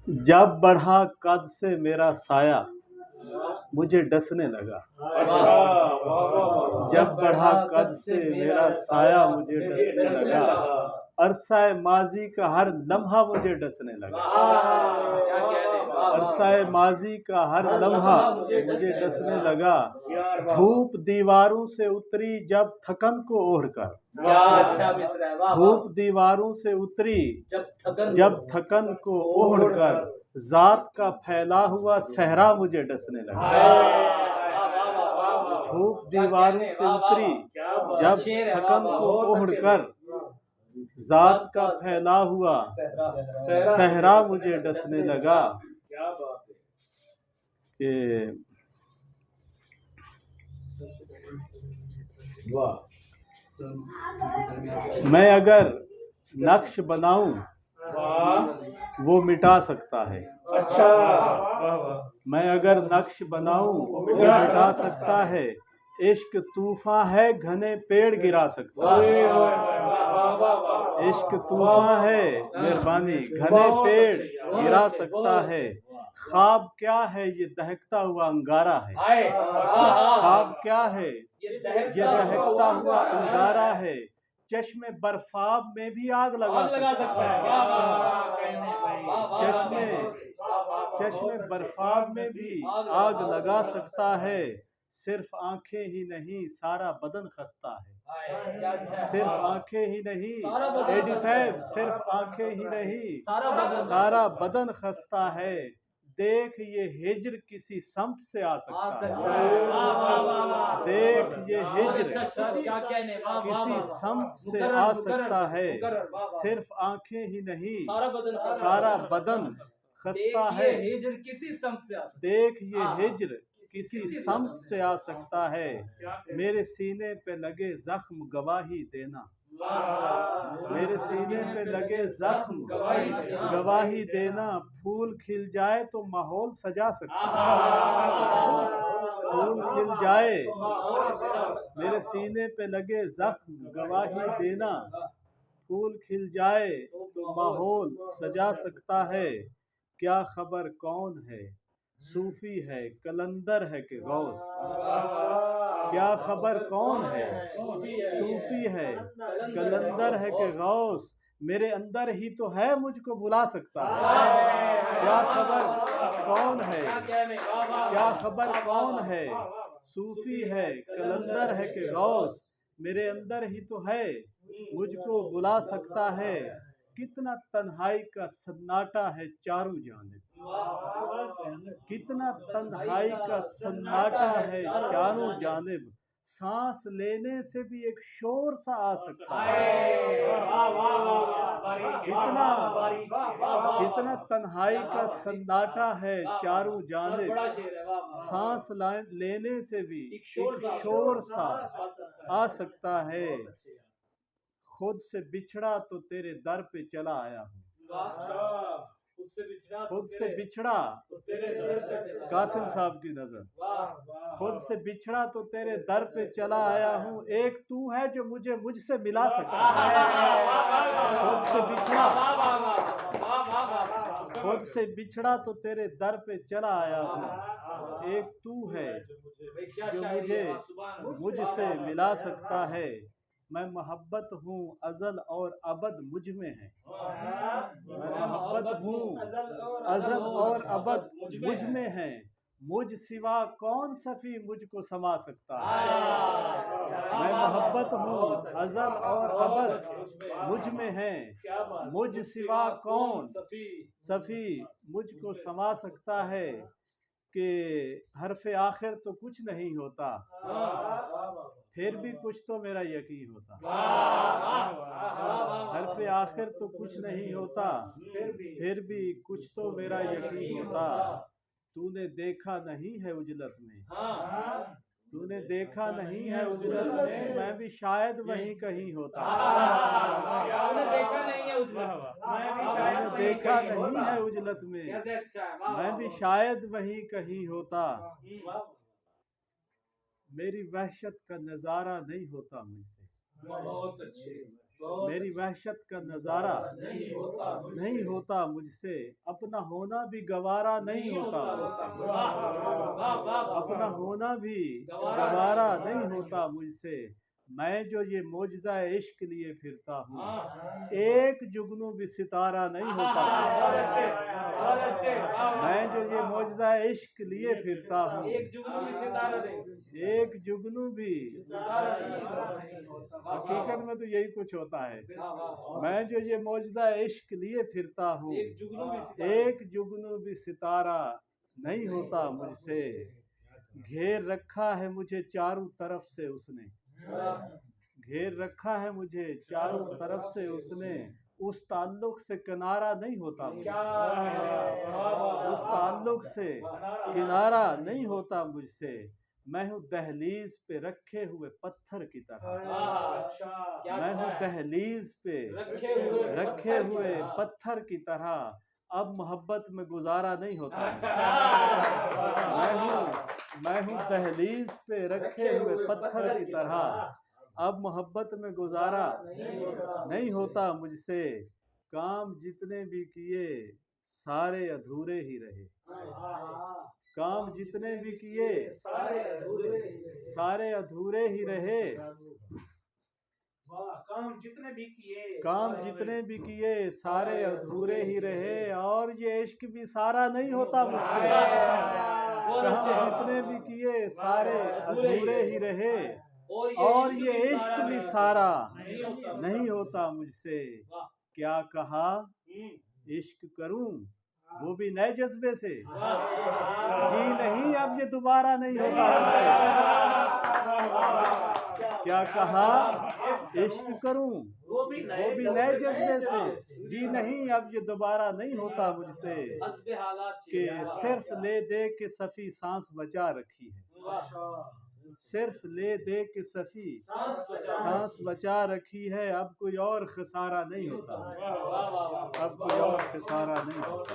जब बढ़ा कद से मेरा साया मुझे डसने लगा। अच्छा, वाह वाह वाह। जब बढ़ा कद से मेरा साया मुझे डसने लगा, अरसाए माजी का हर लम्हा मुझे डसने लगा। अरसाए माजी का हर लम्हा मुझे डसने लगा। धूप दीवारों से उतरी जब थकन को ओढ़कर, क्या अच्छा मिसरा है, वाह। धूप दीवारों से उतरी जब थकन को ओढ़कर, जात का फैला हुआ सहरा मुझे डसने लगा। धूप दीवारों से उतरी जब थकन को ओढ़कर, जात का फैला हुआ सहरा मुझे डसने लगा। क्या बात है कि वाह। मैं अगर नक्श बनाऊं वाह, वो मिटा सकता है। अच्छा, वाह वाह। मैं अगर नक्श बनाऊं वो मिटा सकता है। इश्क तूफान है घने पेड़ गिरा सकता है। इश्क तूफान है मेहरबानी घने पेड़ गिरा सकता है। ख्वाब क्या है ये दहकता हुआ अंगारा है। ख्वाब क्या है ये दहकता हुआ अंगारा है। चश्मे बर्फाब में भी आग लगा सकता है। चश्मे बर्फाब में भी आग लगा सकता है। सिर्फ आंखें ही नहीं सारा बदन खस्ता है। सिर्फ आंखें ही नहीं एडी साहब, सिर्फ आंखें ही नहीं सारा बदन खस्ता है। देख ये हिज्र किसी समत से आ सकता है। देख ये हिज्र किसी समत से आ सकता है। सिर्फ आंखें ही नहीं सारा बदन खस्ता है। किसी समत से आ सकता है। देख ये हिज्र किसी समत से आ सकता है। मेरे सीने पे लगे जख्म गवाही देना। मेरे सीने पे लगे जख्म गवाही देना। फूल खिल जाए तो माहौल सजा सकता है। फूल खिल जाए मेरे सीने पे लगे जख्म गवाही देना। फूल खिल जाए तो माहौल सजा सकता है। क्या खबर कौन है सूफी है कलंदर है कि गौस। क्या खबर कौन है सूफी है कलंदर है कि गौस। मेरे अंदर ही तो है मुझको बुला सकता है। क्या खबर कौन है क्या खबर कौन है सूफी है कलंदर है कि गौस। मेरे अंदर ही तो है मुझको बुला सकता है। कितना तन्हाई का सन्नाटा है चारों जानिब। कितना तन्हाई का सन्नाटा है चारों जानिब। सांस लेने से भी एक शोर सा आ सकता है। कितना तन्हाई का सन्नाटा है चारों जानिब। सांस लेने से भी एक शोर सा आ सकता है। खुद से बिछड़ा तो तेरे दर पे चला आया हूँ। खुद से बिछड़ा तो तेरे दर पे चला। कासिम साहब की नजर। खुद से बिछड़ा तो तेरे दर पे चला आया हूँ। एक तू है जो मुझे मुझसे मिला सकता है। खुद से बिछड़ा खुद से बिछड़ा तो तेरे दर पे चला आया हूँ। एक तू है जो मुझे मुझसे मिला सकता है। मैं मोहब्बत हूँ अज़ल और अबद मुझ में है। मैं मोहब्बत हूँ अज़ल और अबद मुझ में है। मुझ सिवा कौन सफ़ी मुझको समा सकता है। मैं मोहब्बत हूँ अज़ल और अबद मुझ में है। मुझ सिवा कौन सफ़ी मुझको समा सकता है। कि हरफ आखिर तो कुछ नहीं होता फिर भी कुछ तो मेरा यकीन होता। हरफ आखिर तो कुछ नहीं होता फिर भी कुछ तो मेरा यकीन होता। तूने देखा नहीं है उजलत में तूने देखा नहीं है उजलत में। मैं भी शायद वहीं कहीं होता। तूने देखा नहीं है उजलत में। मैं भी शायद देखा नहीं है उजलत में। मैं भी शायद वहीं कहीं होता। मेरी वहशत का नजारा नहीं होता मुझसे। बहुत अच्छे। मेरी वहशत का नजारा नहीं होता मुझसे, अपना होना भी गवारा नहीं होता मुझसे, अपना होना भी गवारा नहीं होता मुझसे। मैं जो ये मौजज़ा इश्क लिए फिरता हूँ, एक जुगनू भी सितारा नहीं होता। मैं जो ये मौजज़ा इश्क लिए फिरता हूँ, एक जुगनू भी सितारा नहीं, एक जुगनू भी हकीकत में तो यही कुछ होता है। मैं जो ये मौजज़ा इश्क लिए फिरता हूँ, एक जुगनू भी सितारा नहीं होता मुझसे। घेर रखा है मुझे चारों तरफ से उसने, घेर रखा है मुझे चारों तरफ से उसने, उस ताल्लुक से किनारा नहीं होता मुझसे, उस ताल्लुक से किनारा नहीं होता मुझसे। मैं हूँ दहलीज पे रखे हुए पत्थर की तरह, मैं हूँ दहलीज पे रखे हुए पत्थर की तरह, अब मोहब्बत में गुजारा नहीं होता। मैं हूँ दहलीज पे रखे हुए पत्थर की तरह, अब मोहब्बत में गुजारा नहीं होता मुझसे। काम जितने भी किए सारे अधूरे ही रहे, काम जितने भी किए सारे अधूरे ही रहे। काम जितने भी किए सारे अधूरे ही रहे, और ये इश्क भी सारा नहीं होता मुझसे। काम जितने भी किए सारे अधूरे ही रहे, और ये इश्क भी सारा नहीं होता मुझसे। क्या कहा इश्क करूं वो भी नए जज्बे से, जी नहीं अब ये दोबारा नहीं होता मुझसे। क्या कहा इश्क करूं वो भी नए जज्बे से, जी नहीं अब ये दोबारा नहीं होता मुझसे। कि सिर्फ ले दे के सफ़ी सांस बचा रखी है, सिर्फ ले दे के सफ़ी सांस बचा रखी है, अब कोई और खसारा नहीं होता, अब कोई और खसारा नहीं होता।